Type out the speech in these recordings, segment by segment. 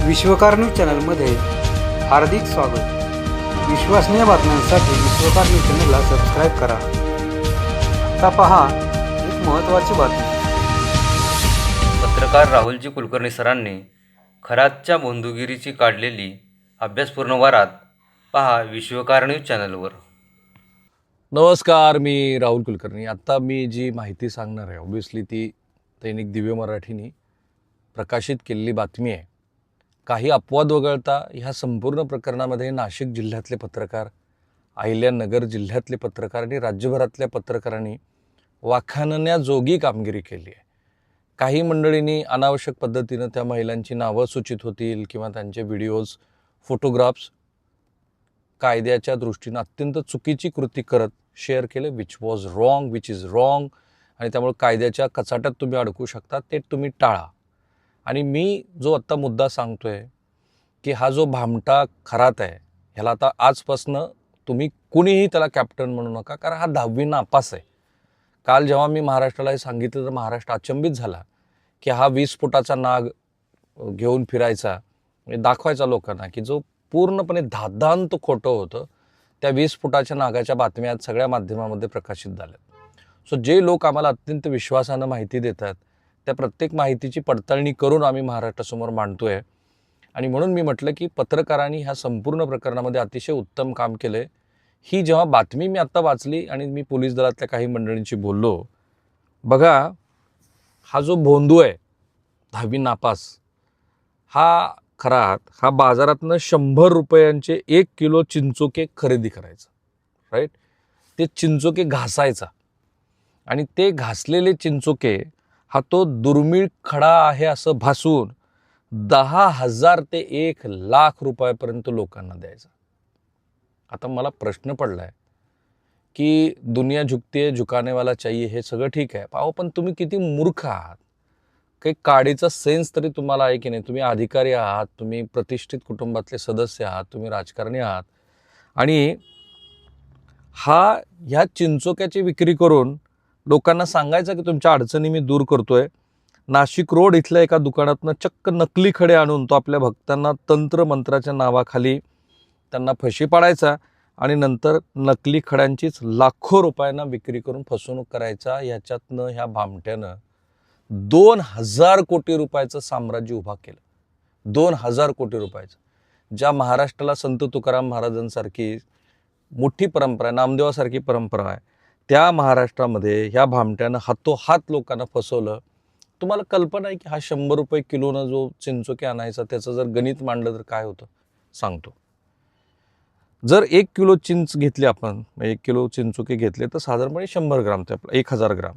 विश्वकार news चॅनलमध्ये हार्दिक स्वागत. विश्वसनीय बातम्यांसाठी विश्वकार न्यूज चॅनलला सबस्क्राईब करा. आता पहा एक महत्त्वाची बातमी. पत्रकार राहुलजी कुलकर्णी सरांनी खरातच्या बोंधुगिरीची काढलेली अभ्यासपूर्ण वरात पहा विश्वकार न्यूज चॅनलवर. नमस्कार, मी राहुल कुलकर्णी. आत्ता मी जी माहिती सांगणार आहे ऑब्व्हियसली ती दैनिक दिव्य मराठीने प्रकाशित केलेली बातमी आहे. काही अपवाद वगळता ह्या संपूर्ण प्रकरणामध्ये नाशिक जिल्ह्यातले पत्रकार, अहिल्यानगर जिल्ह्यातले पत्रकार आणि राज्यभरातल्या पत्रकारांनी वाखाणण्याजोगी कामगिरी केली आहे. काही मंडळींनी अनावश्यक पद्धतीनं त्या महिलांची नावं सूचित होतील किंवा त्यांचे व्हिडिओज, फोटोग्राफ्स कायद्याच्या दृष्टीनं अत्यंत चुकीची कृती करत शेअर केले, विच इज रॉंग, आणि त्यामुळे कायद्याच्या कचाट्यात तुम्ही अडकू शकता. ते तुम्ही टाळा. आणि मी जो आत्ता मुद्दा सांगतोय की हा जो भामटा खरात आहे, ह्याला आता आजपासनं तुम्ही कुणीही त्याला कॅप्टन म्हणू नका, कारण हा 10वी नापास आहे. काल जेव्हा मी महाराष्ट्राला हे सांगितलं तर महाराष्ट्र अचंबित झाला की हा 20 फुटाचा नाग घेऊन फिरायचा, म्हणजे दाखवायचा लोकांना की जो पूर्णपणे धादांत खोटं होतं. त्या 20 फुटाच्या नागाच्या बातम्या सगळ्या माध्यमामध्ये प्रकाशित झाल्या. सो जे लोक आम्हाला अत्यंत विश्वासानं माहिती देतात त्या प्रत्येक माहितीची पडताळणी करून आम्ही महाराष्ट्रासमोर मांडतोय. आणि म्हणून मी म्हटलं की पत्रकारांनी ह्या संपूर्ण प्रकरणामध्ये अतिशय उत्तम काम केलं आहे. ही जेव्हा बातमी मी आत्ता वाचली आणि मी पोलीस दलातल्या काही मंडळींशी बोललो, बघा हा जो भोंदू आहे 10वी नापास, हा खरात हा बाजारातनं 100 रुपयांचे 1 किलो चिंचोके खरेदी करायचा, राईट. ते चिंचोके घासायचा आणि ते घासलेले चिंचोके हा तो दुर्मिळ खडा आहे असं भासून 10,000 ते 1,00,000 रुपयापर्यंत लोकांना द्यायचा. आता मला प्रश्न पडलाय की दुनिया झुकती है, झुकाने वाला चाहिए, हे सगळं ठीक आहे पाहो, पण तुम्ही किती मूर्ख आहात. काही काडीचा सेन्स तरी तुम्हाला आहे की नाही. तुम्ही अधिकारी आहात, तुम्ही प्रतिष्ठित कुटुंबातले सदस्य आहात, तुम्ही राजकारणी आहात, आणि ह्या चिंचोक्याची विक्री करून लोकांना सांगायचं की तुमच्या अडचणी मी दूर करतोय. नाशिक रोड इथल्या एका दुकानातनं चक्क नकली खडे आणून तो आपल्या भक्तांना तंत्रमंत्राच्या नावाखाली त्यांना फशी पाडायचा आणि नंतर नकली खड्यांचीच लाखो रुपयांना विक्री करून फसवणूक करायचा. याच्यातनं ह्या भामट्यानं 2,000 कोटी रुपयाचं साम्राज्य उभा केलं. 2,000 कोटी रुपयाचं. ज्या महाराष्ट्राला संत तुकाराम महाराजांसारखी मोठी परंपरा आहे, नामदेवासारखी परंपरा आहे, त्या महाराष्ट्रामध्ये ह्या भामट्यानं हातोहात लोकांना फसवलं. तुम्हाला कल्पना आहे की हा 100 रुपये किलोनं जो चिंचोके आणायचा त्याचं जर गणित मांडलं तर काय होतं सांगतो. जर 1 किलो चिंच घेतली आपण, 1 किलो चिंचोके घेतले तर साधारणपणे 100 ग्राम, ते आपलं 1,000 ग्राम,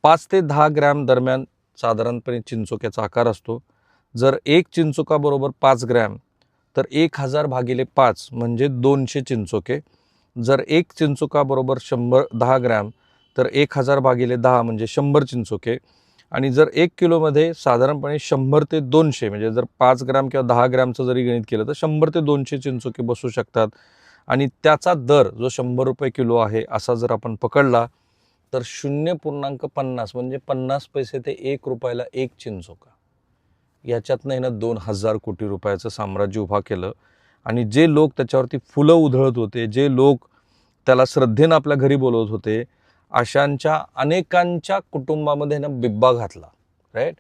5 ते 10 ग्रॅम दरम्यान साधारणपणे चिंचोक्याचा आकार असतो. जर एक चिंचोका बरोबर 5 ग्रॅम तर 1,000 भागिले 5 म्हणजे 200 चिंचोके. जर एक चिंचोका बरोबर 10 ग्रॅम तर 1,000 भागिले 10 म्हणजे 100 चिंचोके. आणि जर 1 किलोमध्ये साधारणपणे 100 ते 200 म्हणजे जर 5 ग्रॅम किंवा 10 ग्रॅमचं जरी गणित केलं तर 100 ते 200 चिंचोके बसू शकतात. आणि त्याचा दर जो 100 रुपये किलो आहे असा जर आपण पकडला तर 0.50 म्हणजे 50 पैसे ते 1 रुपयाला एक चिंचोका. याच्यातनं हिनं 2,000 कोटी रुपयाचं साम्राज्य उभा केलं. आणि जे लोक त्याच्यावरती फुलं उधळत होते, जे लोक त्याला श्रद्धेनं आपल्या घरी बोलवत होते, अशांच्या अनेकांच्या कुटुंबामध्ये ना बिब्बा घातला, राईट.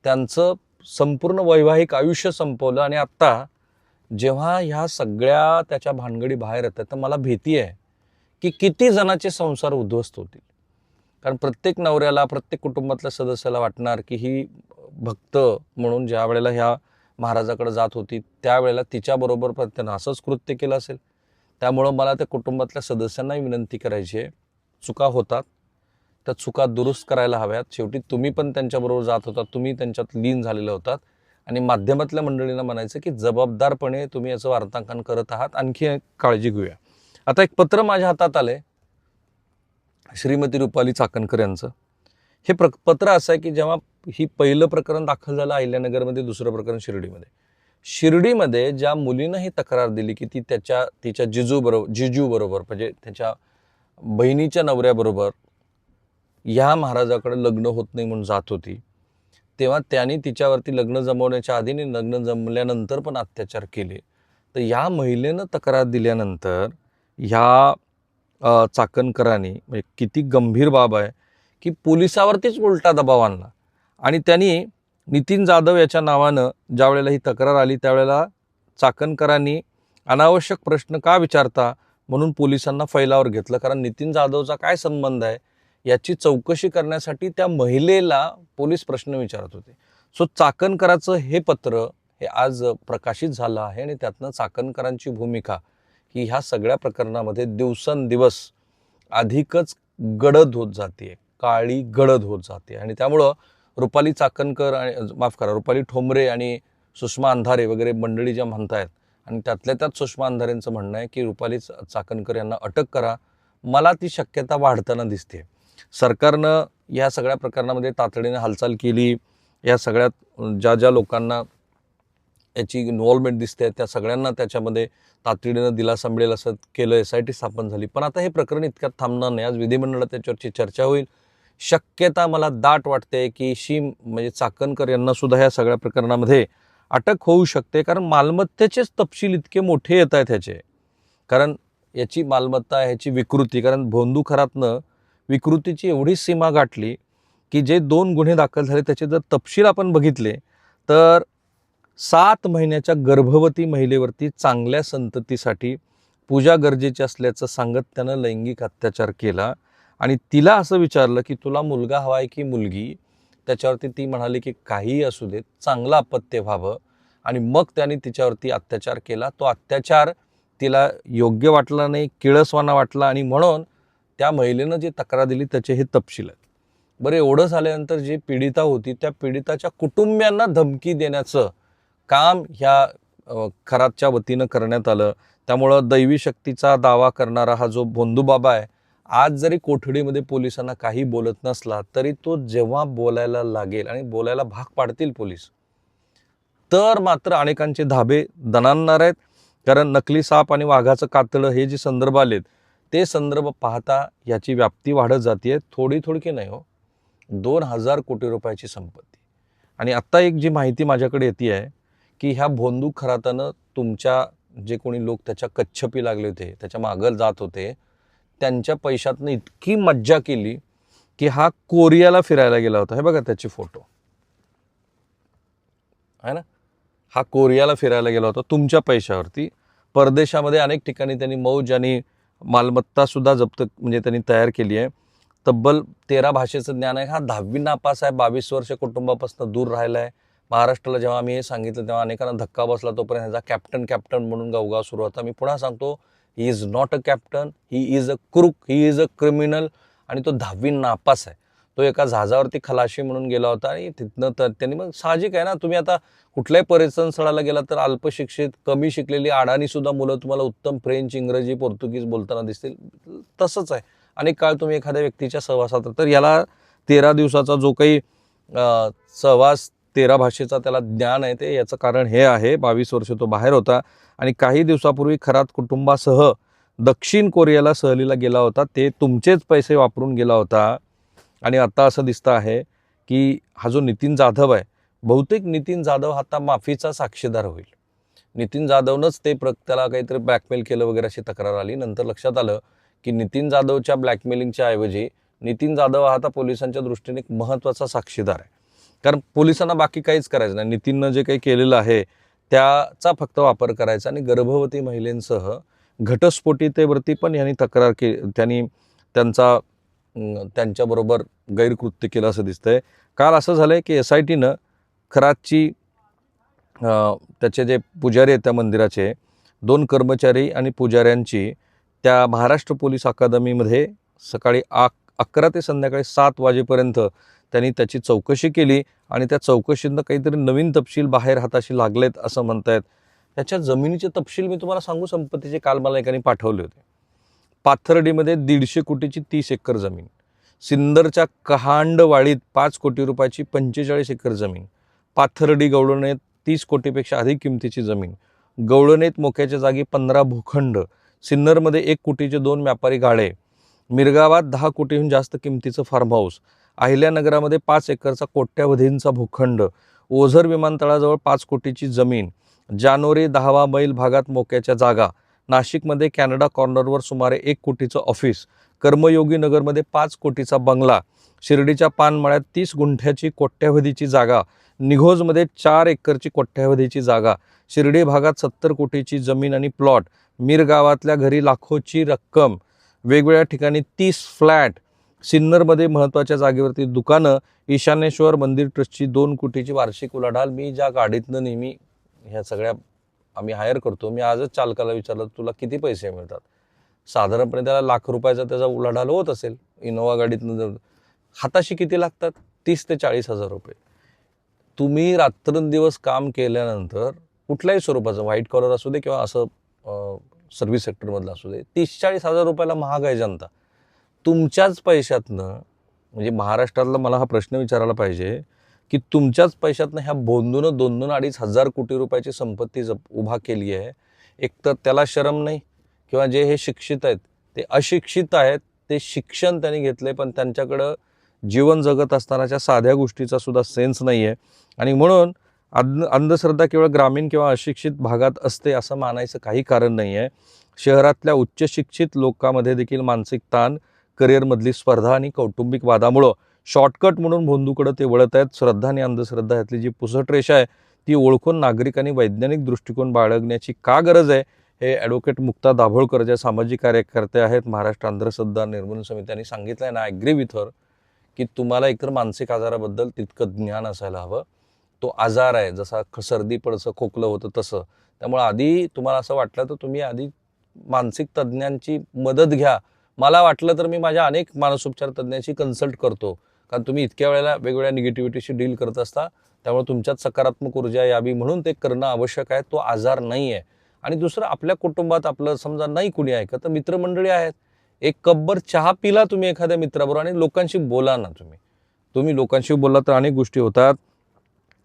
त्यांचं संपूर्ण वैवाहिक आयुष्य संपवलं. आणि आत्ता जेव्हा ह्या सगळ्या त्याच्या भानगडी बाहेर येतात तर मला भीती आहे की किती जणांचे संसार उद्ध्वस्त होतील. कारण प्रत्येक नवऱ्याला, प्रत्येक कुटुंबातल्या सदस्याला वाटणार की ही भक्त म्हणून ज्या वेळेला ह्या महाराजाकडे जात होती त्यावेळेला तिच्याबरोबर त्यानं असंच कृत्य केलं असेल. त्यामुळं मला त्या कुटुंबातल्या सदस्यांनाही विनंती करायची आहे, चुका होतात, त्या चुका दुरुस्त करायला हव्यात. शेवटी तुम्ही पण त्यांच्याबरोबर जात होतात, तुम्ही त्यांच्यात लीन झालेले होतात. आणि माध्यमातल्या मंडळींना म्हणायचं की जबाबदारपणे तुम्ही याचं वार्तांकन करत आहात, आणखी काळजी घेऊया. आता एक पत्र माझ्या हातात आलंय श्रीमती रुपाली चाकणकर यांचं. हे पत्र असं आहे की जेव्हा ही पहिलं प्रकरण दाखल झालं अहिल्यानगरमध्ये, दुसरं प्रकरण शिर्डीमध्ये ज्या मुलीनं ही तक्रार दिली की ती तिच्या जिजू बरोबर म्हणजे त्याच्या बहिणीच्या नवऱ्याबरोबर ह्या महाराजाकडे लग्न होत नाही म्हणून जात होती, तेव्हा त्यांनी तिच्यावरती लग्न जमवण्याच्या आधी आणि लग्न जमल्यानंतर पण अत्याचार केले. तर या महिलेनं तक्रार दिल्यानंतर ह्या चाकणकरांनी, म्हणजे किती गंभीर बाब आहे की पोलिसावरतीच उलटा दबाव आणला. आणि त्यांनी नितीन जाधव याच्या नावानं ज्या वेळेला ही तक्रार आली त्यावेळेला चाकणकरांनी अनावश्यक प्रश्न का विचारता म्हणून पोलिसांना फैलावर घेतलं. कारण नितीन जाधवचा काय संबंध आहे याची चौकशी करण्यासाठी त्या महिलेला पोलीस प्रश्न विचारत होते. सो चाकणकराचं हे पत्र हे आज प्रकाशित झालं आहे आणि त्यातनं चाकणकरांची भूमिका ही ह्या सगळ्या प्रकरणामध्ये दिवसेंदिवस अधिकच गडद होत जाते, काळी गडद होत जाते. आणि त्यामुळं रुपाली चाकणकर आणि रुपाली ठोंबरे आणि सुषमा अंधारे वगैरे मंडळी ज्या म्हणतायत, आणि त्यातल्या त्यात सुषमा अंधारेंचं म्हणणं आहे की रुपाली चाकणकर यांना अटक करा. मला ती शक्यता वाढताना दिसते. सरकारनं या सगळ्या प्रकरणामध्ये तातडीने हालचाल केली. या सगळ्यात ज्या ज्या लोकांना याची इन्व्हॉल्वमेंट दिसते त्या सगळ्यांना त्याच्यामध्ये तातडीनं दिलासा मिळेल असं केलं. SIT स्थापन झाली. पण आता हे प्रकरण इतक्यात थांबणार नाही. आज विधिमंडळात त्याच्यावरची चर्चा होईल. शक्यता मला दाट वाटते की म्हणजे चाकणकर यांना सुद्धा ह्या सगळ्या प्रकरणामध्ये अटक होऊ शकते. कारण मालमत्तेचेच तपशील इतके मोठे येत आहेत ह्याचे. कारण याची मालमत्ता, ह्याची विकृती, कारण भोंदू खरातनं विकृतीची एवढी सीमा गाठली की जे 2 गुन्हे दाखल झाले त्याचे जर तपशील आपण बघितले तर 7 महिन्याच्या गर्भवती महिलेवरती चांगल्या संततीसाठी पूजा गरजेची असल्याचं सांगत त्यानं लैंगिक अत्याचार केला. आणि तिला असं विचारलं की तुला मुलगा हवा आहे की मुलगी. त्याच्यावरती ती म्हणाली की काहीही असू देत, चांगलं अपत्य व्हावं. आणि मग त्याने तिच्यावरती अत्याचार केला. तो अत्याचार तिला योग्य वाटला नाही, किळसवाना वाटला आणि म्हणून त्या महिलेनं जी तक्रार दिली त्याचे हे तपशील आहेत. बरं, एवढं झाल्यानंतर जी पीडिता होती त्या पीडिताच्या कुटुंबियांना धमकी देण्याचं काम ह्या खरातच्या वतीनं करण्यात आलं. त्यामुळं दैवी शक्तीचा दावा करणारा हा जो भोंदूबाबा आहे, आज जरी कोठडीमध्ये पोलिसांना काही बोलत नसला तरी तो जेव्हा बोलायला लागेल आणि बोलायला भाग पाडतील पोलीस, तर मात्र अनेकांचे धाबे दणाणणार आहेत. कारण नकली साप आणि वाघाचं कातडं हे जे संदर्भ आलेत ते संदर्भ पाहता याची व्याप्ती वाढत जाते. थोडी थोडकी नाही हो, 2000 कोटी रुपयाची संपत्ती. आणि आत्ता एक जी माहिती माझ्याकडे येते आहे की ह्या भोंदू खरातानं तुमच्या जे कोणी लोक त्याच्या कच्छपी लागले होते, त्याच्या मागं जात होते, त्यांच्या पैशातनं इतकी मज्जा केली की हा कोरियाला फिरायला गेला होता. हे बघा त्याचे फोटो आहे ना. हा कोरियाला फिरायला गेला होता तुमच्या पैशावरती. परदेशामध्ये अनेक ठिकाणी त्यांनी मौज आणि मालमत्ता सुद्धा जप्त म्हणजे त्यांनी तयार केली आहे. तब्बल 13 भाषेचं ज्ञान आहे. हा 10वी नापास आहे. 22 वर्ष कुटुंबापासून दूर राहिला आहे. महाराष्ट्राला जेव्हा आम्ही हे सांगितलं तेव्हा अनेकांना धक्का बसला. तोपर्यंत ह्याचा कॅप्टन म्हणून गावगाव सुरू होता. मी पुन्हा सांगतो, he is not a captain, he is a crook, he is a criminal. आणि तो 10वी नापास आहे. तो एका जहाजावरती खलाशी म्हणून गेला होता आणि तिथनं तर त्यांनी, मग साहजिक आहे ना, तुम्ही आता कुठल्याही पर्यटन स्थळाला गेला तर अल्पशिक्षित, कमी शिकलेली अडाणी सुद्धा मुलं तुम्हाला उत्तम फ्रेंच, इंग्रजी, पोर्तुगीज बोलताना दिसतील. तसंच आहे. अनेक काळ तुम्ही एखाद्या व्यक्तीच्या सहवासात, तर याला 13 दिवसाचा जो काही सहवास 13 भाषेचा त्याला ज्ञान आहे ते याचं कारण हे आहे. 22 वर्ष तो बाहेर होता आणि काही दिवसापूर्वी खरात कुटुंबासह दक्षिण कोरियाला सहलीला गेला होता. ते तुमचेच पैसे वापरून गेला होता. आणि आता असं दिसतं आहे की हा जो नितीन जाधव आहे, बहुतेक नितीन जाधव आता माफीचा साक्षीदार होईल. नितीन जाधवनंच त्याला काहीतरी ब्लॅकमेल केलं वगैरे अशी तक्रार आली. नंतर लक्षात आलं की नितीन जाधवच्या ब्लॅकमेलिंगच्या ऐवजी नितीन जाधव हा आता पोलिसांच्या दृष्टीने एक महत्त्वाचा साक्षीदार आहे. कारण पोलिसांना बाकी काहीच करायचं नाही. नितीननं जे काही केलेलं आहे त्याचा फक्त वापर करायचा. आणि गर्भवती महिलांसह घटस्फोटितेवरती पण यांनी तक्रार त्यांनी त्यांच्याबरोबर गैरकृत्य केलं असं दिसतंय. काल असं झालं आहे की SITनं खरातची त्याचे जे पुजारी आहेत त्या मंदिराचे 2 कर्मचारी आणि पुजाऱ्यांची त्या महाराष्ट्र पोलीस अकादमीमध्ये सकाळी 11 ते संध्याकाळी 7 वाजेपर्यंत त्यांनी त्याची चौकशी केली. आणि त्या चौकशीतनं काहीतरी नवीन तपशील बाहेर हाताशी लागलेत असं म्हणतायत. त्याच्या जमिनीचे तपशील मी तुम्हाला सांगू, संपत्तीचे काल मला एकाने पाठवले होते. पाथर्डीमध्ये 150 कोटीची 30 एकर जमीन, सिन्नरच्या कहांडवाडीत 5 कोटी रुपयाची 45 एकर जमीन, पाथर्डी गवळणेत 30 कोटीपेक्षा अधिक किमतीची जमीन, गवळणेत मोक्याच्या जागी 15 भूखंड, सिन्नरमध्ये 1 कोटीचे 2 व्यापारी गाळे, मिरगावात 10 कोटीहून जास्त किमतीचं फार्म हाऊस अहिल्यानगरामध्ये 5 एकरचा कोट्यावधींचा भूखंड, ओझर विमानतळाजवळ 5 कोटीची जमीन, जानोरी 10वा मैल भागात मोक्याच्या जागा, नाशिकमध्ये कॅनडा कॉर्नरवर सुमारे 1 कोटीचं ऑफिस, कर्मयोगी नगरमध्ये 5 कोटीचा बंगला, शिर्डीच्या पानमळ्यात 30 गुंठ्याची कोट्यावधीची जागा, निघोजमध्ये 4 एकरची कोट्यावधीची जागा, शिर्डी भागात 70 कोटीची जमीन आणि प्लॉट, मीर गावातल्या घरी लाखोची रक्कम, वेगवेगळ्या ठिकाणी 30 फ्लॅट, सिन्नरमध्ये महत्त्वाच्या जागेवरती दुकानं, ईशानेश्वर मंदिर ट्रस्टची 2 कोटीची वार्षिक उलाढाल. मी ज्या गाडीतनं नेहमी ह्या सगळ्या आम्ही हायर करतो, मी आजच चालकाला विचारलं तुला किती पैसे मिळतात, साधारणपणे त्याला ₹1,00,000 त्याचा उलाढाल होत असेल. इनोवा गाडीतनं जर हाताशी किती लागतात, 30 ते 40 हजार रुपये. तुम्ही रात्रंदिवस काम केल्यानंतर कुठल्याही स्वरूपाचं, व्हाईट कॉलर असू दे किंवा असं सर्व्हिस सेक्टरमधलं असू दे, 30-40 हजार रुपयाला महाग आहे जनता. तुमच्याच पैशातनं, म्हणजे महाराष्ट्रातला मला हा प्रश्न विचारायला पाहिजे की तुमच्याच पैशातनं ह्या बोंदूनं 2-2-2.5 हजार कोटी रुपयाची संपत्ती उभा केली आहे. एकतर त्याला शरम नाही, किंवा जे हे शिक्षित आहेत ते अशिक्षित आहेत. ते शिक्षण त्यांनी घेतले पण त्यांच्याकडं जीवन जगत असतानाच्या साध्या गोष्टीचा सुद्धा सेन्स नाही आहे. आणि म्हणून अंधश्रद्धा केवळ ग्रामीण किंवा अशिक्षित भागात असते असं मानायचं काही कारण नाही आहे. शहरातल्या उच्च शिक्षित लोकांमध्ये देखील मानसिक ताण, करिअरमधली स्पर्धा आणि कौटुंबिक वादामुळं शॉर्टकट म्हणून भोंदूकडं ते वळत आहेत. श्रद्धा आणि अंधश्रद्धा यातली जी पुसट रेषा आहे ती ओळखून नागरिकांनी वैज्ञानिक दृष्टिकोन बाळगण्याची का गरज आहे, हे ॲडव्होकेट मुक्ता दाभोळकर ज्या सामाजिक कार्यकर्त्या आहेत, महाराष्ट्र अंधश्रद्धा निर्मूलन समित्यांनी सांगितलं आहे ना, ॲग्री विथ हर, की तुम्हाला एकतर मानसिक आजाराबद्दल तितकं ज्ञान असायला हवं. तो आजार आहे, जसा सर्दी पडसं खोकलं होतं तसं. त्यामुळे आधी तुम्हाला असं वाटलं तर तुम्ही आधी मानसिक तज्ज्ञांची मदत घ्या. मला वाटलं तर मी माझ्या अनेक मानसोपचार तज्ज्ञांशी कन्सल्ट करतो, कारण तुम्ही इतक्या वेळेला वेगवेगळ्या निगेटिव्हिटीशी डील करत असता. त्यामुळे तुमच्यात सकारात्मक ऊर्जा यावी म्हणून ते करणं आवश्यक आहे. तो आजार नाही आहे. आणि दुसरं, आपल्या कुटुंबात आपलं समजा नाही कुणी ऐकत तर मित्रमंडळी आहेत. एक कपभर चहा पिला तुम्ही एखाद्या मित्राबरोबर आणि लोकांशी बोला ना. तुम्ही लोकांशी बोलला तर अनेक गोष्टी होतात.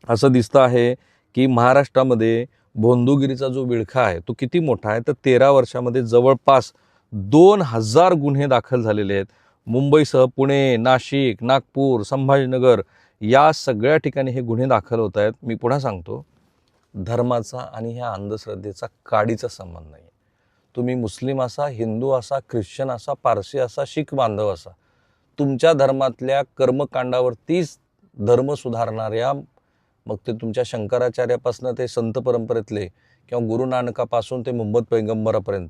असं दिसतं आहे की महाराष्ट्रामध्ये भोंदूगिरीचा जो विळखा आहे तो किती मोठा आहे तर 13 वर्षामध्ये जवळपास 2000 गुन्हे दाखल झालेले आहेत. मुंबईसह पुणे, नाशिक, नागपूर, संभाजीनगर या सगळ्या ठिकाणी हे गुन्हे दाखल होत आहेत. मी पुन्हा सांगतो, धर्माचा आणि ह्या अंधश्रद्धेचा काडीचा संबंध नाही. तुम्ही मुस्लिम असा, हिंदू असा, ख्रिश्चन असा, पारसी असा, शीख बांधव असा, तुमच्या धर्मातल्या कर्मकांडावरतीच धर्म सुधारणाऱ्या, मग ते तुमच्या शंकराचार्यापासून ते संत परंपरेतले किंवा गुरु नानकापासून ते मुहम्मद पैगंबरापर्यंत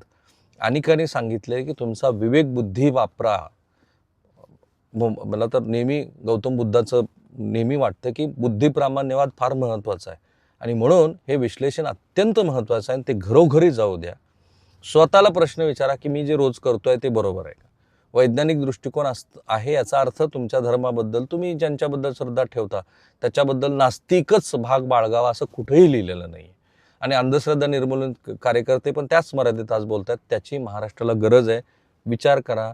अनेकांनी सांगितले की तुमचा विवेक बुद्धी वापरा. मला तर नेहमी गौतम बुद्धाचं नेहमी वाटतं की बुद्धिप्रामाण्यवाद फार महत्त्वाचा आहे. आणि म्हणून हे विश्लेषण अत्यंत महत्त्वाचं आहे. ते घरोघरी जाऊ द्या. स्वतःला प्रश्न विचारा की मी जे रोज करतोय ते बरोबर आहे का. वैज्ञानिक दृष्टिकोन आहे याचा अर्थ तुमच्या धर्माबद्दल, तुम्ही ज्यांच्याबद्दल श्रद्धा ठेवता त्याच्याबद्दल नास्तिकच भाग बाळगावा असं कुठेही लिहिलेलं नाही. आणि अंधश्रद्धा निर्मूलन कार्यकर्ते पण त्याच मर्यादेत आज बोलतात. त्याची महाराष्ट्राला गरज आहे. विचार करा,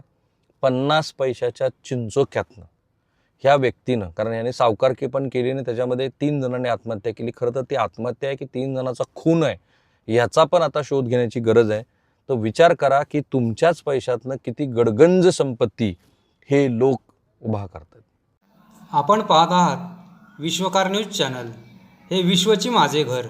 50 पैशाच्या चिंचोक्यातनं ह्या व्यक्तीनं, कारण याने सावकारकी पण केली आणि त्याच्यामध्ये 3 जणांनी आत्महत्या केली. खरं तर ती आत्महत्या आहे की 3 जणांचा खून आहे याचा पण आता शोध घेण्याची गरज आहे. तो विचार करा की तुमच्याच पैशातनं किती गडगंज संपत्ती हे लोक उभा करतात. आपण पाहत आहात विश्वकार न्यूज चॅनल. हे विश्वची माझे घर.